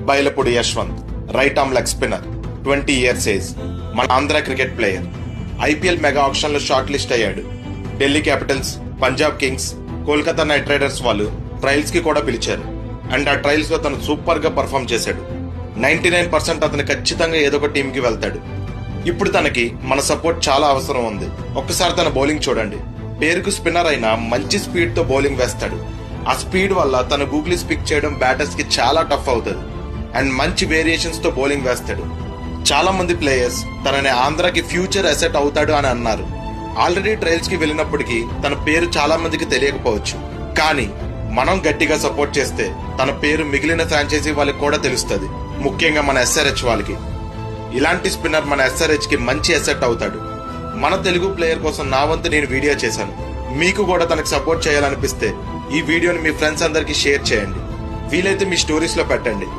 Bailapudi Yashwant, right arm leg spinner, 20 years age, మన Andhra cricket player. IPL mega auction లో shortlist అయ్యాడు. Delhi Capitals, Punjab Kings, Kolkata Knight Riders వాళ్ళు trials కి కూడా పిలిచారు. అండ్ ఆ ట్రయల్స్ లో తను సూపర్ గా పర్ఫామ్ చేశాడు. 99% అతను ఖచ్చితంగా ఏదో ఒక టీం కి వెళ్తాడు. ఇప్పుడు తనకి మన సపోర్ట్ చాలా అవసరం ఉంది. ఒక్కసారి తన బౌలింగ్ చూడండి. పేరుకు స్పిన్నర్ అయినా మంచి స్పీడ్ తో బౌలింగ్ వేస్తాడు. ఆ స్పీడ్ వల్ల తన గూగ్లీస్ పిక్ చేయడం బ్యాటర్స్ కి చాలా టఫ్ అవుతుంది. అండ్ మంచి వేరియేషన్స్ తో బౌలింగ్ వేస్తాడు. చాలా మంది ప్లేయర్స్ తనని ఆంధ్రాకి ఫ్యూచర్ అసెట్ అవుతాడు అని అన్నారు. ఆల్రెడీ ట్రయల్స్ కి వెళ్ళినప్పటికీ తన పేరు చాలా మందికి తెలియకపోవచ్చు. కానీ మనం గట్టిగా సపోర్ట్ చేస్తే తన పేరు మిగిలిన ఫ్రాంచైజీ వాళ్ళకి కూడా తెలుస్తుంది. ముఖ్యంగా మన ఎస్ఆర్హెచ్ వాళ్ళకి. ఇలాంటి స్పిన్నర్ మన ఎస్ఆర్హెచ్ కి మంచి అసెట్ అవుతాడు. మన తెలుగు ప్లేయర్ కోసం నా వంతు నేను వీడియో చేశాను. మీకు కూడా తనకు సపోర్ట్ చేయాలనిపిస్తే ఈ వీడియోని మీ ఫ్రెండ్స్ అందరికి షేర్ చేయండి. వీలైతే మీ స్టోరీస్ లో పెట్టండి.